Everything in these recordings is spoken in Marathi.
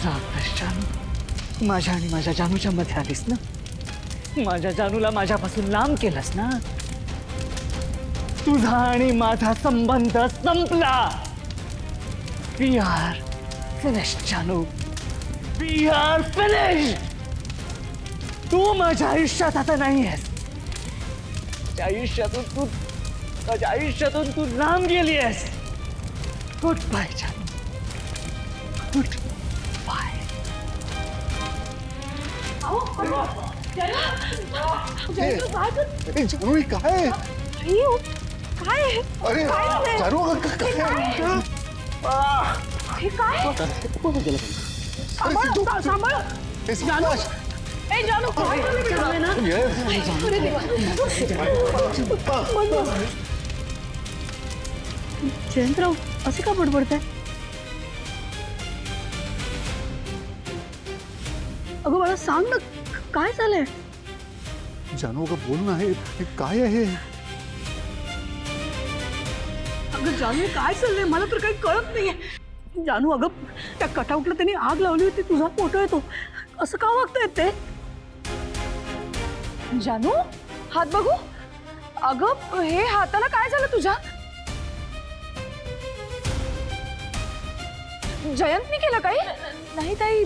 रागलास जानू, माझ्या आणि माझ्या जानूच्या मध्ये आलीस ना, माझ्या जानूला माझ्यापासून लांब केलंस ना, तुझा आणि माझा संबंध संपला. वी आर फिनिश्ड जानू, वी आर फिनिश्ड. तू माझ्या आयुष्यात आता नाही आहेस. माझ्या आयुष्यातून तू लांब गेली आहेस. गुड बाय जानू, गुड बाय. जानू काय काय अरे जानू जयंतराव असे का बडबडताय? अगं मला सांग ना, काय झालंय? जानू का बोल ना, हे काय आहे? अगं जानू काय चाललंय, मला तर काही कळत नाहीये. जानू अगं त्या कटआउटला त्यांनी आग लावली होती, तुझा फोटो येतो. असं का वागतायत ते? जानू हात बघू. अगं हे हाताला काय झालं तुझ्या? जयंतनी केलं काही? नाही ताई,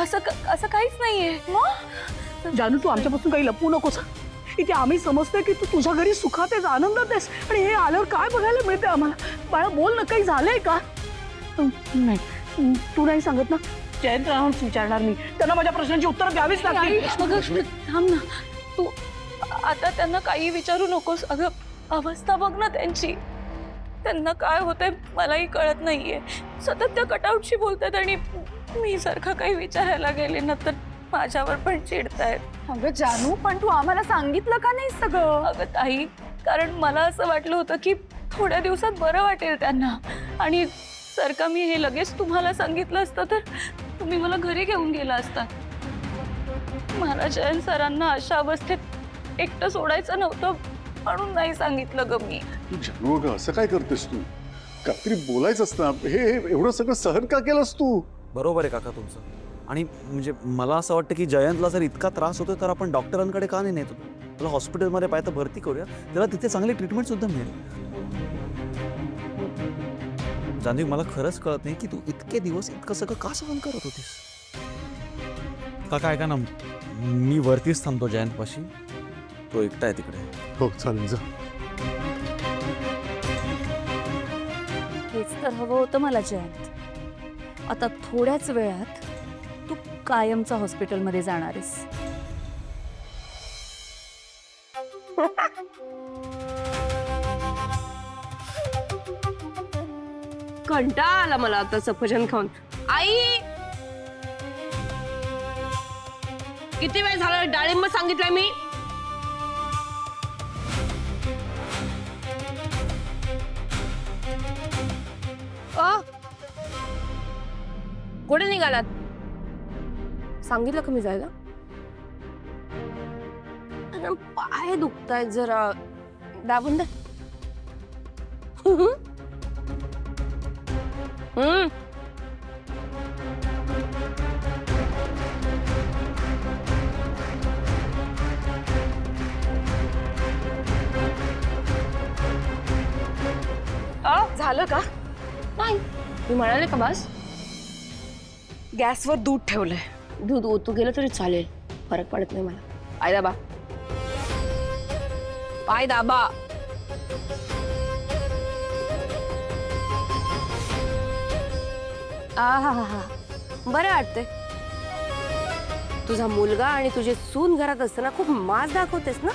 असं काहीच नाहीये. मग जानू तू आमच्यापासून काही लपवू नकोस. इथे आम्ही समजतोय की तू तुझ्या घरी सुखात आहेस, आनंदात आहेस, आणि हे आल्यावर काय बघायला मिळते आम्हाला? बाळा बोल ना, काही झालंय का? नाही तू नाही सांगत ना? जयंतरावांना विचारणार मी, त्यांना माझ्या प्रश्नांची उत्तर द्यावीच लागतील. अगं थांब ना तू, आता त्यांना काही विचारू नकोस. अगं अवस्था बघ ना त्यांची, त्यांना काय होतंय मलाही कळत नाहीये. सतत त्या कटआउटशी बोलतात आणि मी सारखं काही विचारायला गेले ना तर माझ्यावर पण चिडतायत. अगं जानू, पण तू आम्हाला सांगितलं का नाही सगळं? अगं ताई, कारण मला असं वाटलं होतं की थोड्या दिवसात बरं वाटेल त्यांना, आणि जर का मी हे लगेच तुम्हाला सांगितलं असतं तर तुम्ही मला घरी घेऊन गेला असता. मला जयंत सरांना अशा अवस्थेत एकटं सोडायचं नव्हतं म्हणून नाही सांगितलं ग मी. जानू अगं असं काय करतेस तू? काहीतरी बोलायचं असतं. हे एवढं सगळं सहन का केलंस तू? बरोबर आहे काका तुमचं. आणि म्हणजे मला असं वाटतं की जयंतला जर इतका त्रास होतोय तर आपण डॉक्टरांकडे का नाही नेतो? त्याला हॉस्पिटलमध्ये पाहिजे भरती करूया, त्याला तिथे चांगली ट्रीटमेंट सुद्धा मिळेल. जान्हवी, मला खरंच कळत नाही की तू इतके दिवस इतकं सगळं का सहन करत होतीस. काका ऐका ना, मी वरतीच थांबतो जयंतपाशी, तो एकटा आहे तिकडे. हो चालेल जा. हेच तर हवं होतं मला जयंत. आता थोड्याच वेळात तू कायमचा हॉस्पिटलमध्ये जाणार आहेस. कंटाळा आला मला आता सफरचंद खाऊन. आई किती वेळ झाला डाळिंब सांगितलंय मी. कुठे निघालात? सांगितलं का मी जायला? पाय दुखतायत जरा, दाबून दे. झालं का? नाही, मी म्हणाले का बस. गॅसवर दूध ठेवलंय, दूध ओतू गेलं तरी चालेल, फरक पडत नाही मला. पाय दाबा, पाय दाबा. हा बरं वाटते. तुझा मुलगा आणि तुझे सून घरात असताना खूप माज दाखवतेस ना.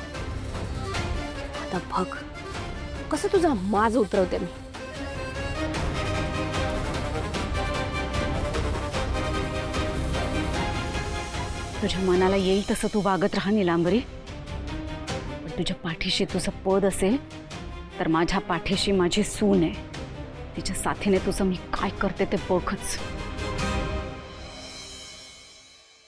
आता बघ कसं तुझा माज उतरवते मी. तुझ्या मनाला येईल तसं तू वागत राहा नीलांबरी. पण तुझ्या पाठीशी तुझं पद असेल तर माझ्या पाठीशी माझी सून आहे. तिच्या साथीने तुझं मी काय करते ते बघच.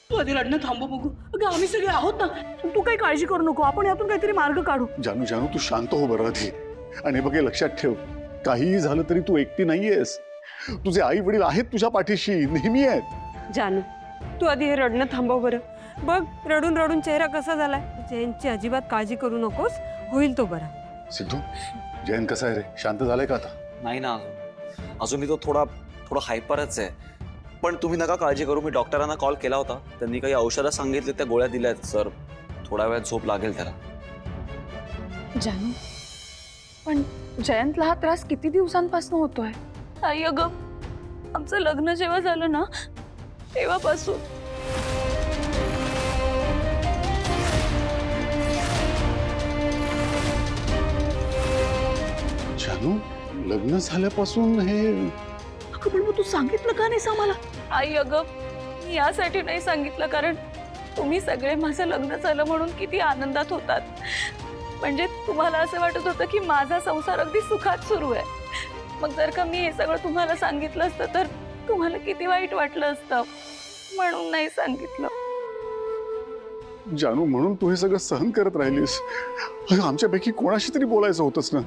तू आधी रडणं थांबव बघू. अगं आम्ही सगळे आहोत ना, तू काही काळजी करू नको. आपण यातून काहीतरी मार्ग काढू. जानू जानू तू शांत हो बरं आधी. आणि बघ हे लक्षात ठेव, काहीही झालं तरी तू एकटी नाहीयेस. तुझे आई वडील आहेत तुझ्या पाठीशी, नेहमी आहेत. जानू तू आधी हे रडणं थांबव बरं. बघ रडून रडून चेहरा कसा झालाय. जयंतची अजिबात काळजी करू नकोस, होईल तो बरा. सिद्धू, जयंत कसा आहे रे? शांत झालाय का आता? नाही ना अजूनही तो थोडा हायपरच आहे. पण तुम्ही नका काळजी करू. मी डॉक्टरांना कॉल केला होता, त्यांनी काही औषधं सांगितले, त्या गोळ्या दिल्या आहेत सर. थोड्या वेळात झोप लागेल त्याला. जानू पण जयंतला हा त्रास किती दिवसांपासून होतोय? आई अगं, आमचं लग्न जेव्हा झालं ना तेव्हापासून. जानू, लग्न झाल्यापासून हे अगं पण मग तू सांगितलं का नाहीस आम्हाला? आई अगं, मी यासाठी नाही सांगितलं कारण तुम्ही सगळे माझं लग्न झालं म्हणून किती आनंदात होतात. म्हणजे तुम्हाला असं वाटत होतं की माझा संसार अगदी सुखात सुरू आहे. मग जर का मी हे सगळं तुम्हाला सांगितलं असतं तर तुम्हाला किती वाईट वाटलं असतं, म्हणून नाही सांगितलं. जानू, म्हणून तू हे सगळं सहन करत राहिलीस. अगं, आमच्यापैकी कोणाशी तरी बोलायचं होतंच ना.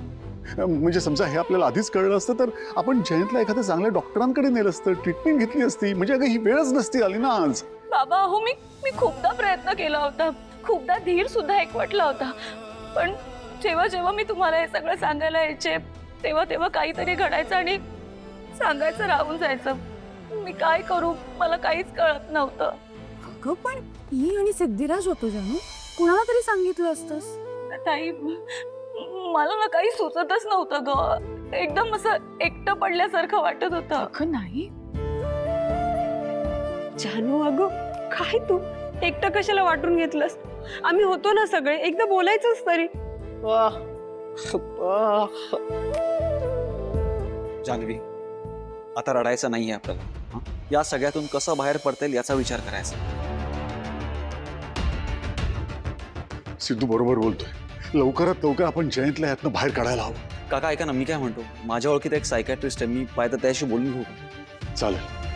म्हणजे समजा हे आपल्याला आधीच कळलं असतं तर आपण जयंतला एखाद्या चांगल्या डॉक्टरांकडे नेलं असतं, ट्रीटमेंट घेतली असती. म्हणजे अगं, ही वेळच नसती आली ना आज. बाबा अहो, मी खूपदा प्रयत्न केला होता, खूपदा धीर सुद्धा एकवटला होता. पण जेव्हा जेव्हा मी तुम्हाला हे सगळं सांगायला यायचे तेव्हा तेव्हा काहीतरी घडायचं आणि सांगायचं राहून जायचं. मी काय करू मला काहीच कळत नव्हतं. अगं पण मी आणि सिद्धिराज होतो जानू, कुणाला तरी सांगितलं असतंस. ताई, मला ना काही सुचतच नव्हतं ग. एकदम असं एकटं पडल्यासारखं वाटत होतं. अगं नाही, जानू अगं काय तू एकटं कशाला वाटून घेतलंस. आम्ही होतो ना सगळे, एकदा बोलायचंच तरी. जान्हवी, आता रडायचं नाहीये आपल्याला. हं? या सगळ्यातून कसं बाहेर पडता येईल याचा विचार करायचा. सिद्धू बरोबर बोलतोय. लवकरात लवकर आपण जयंतला यातनं बाहेर काढायला हवं. काका ऐका ना, मी काय म्हणतो, माझ्या ओळखीत एक सायकॅट्रिस्ट आहे, मी पाहिजे तर त्याशी बोलून घेऊ का? चालेल.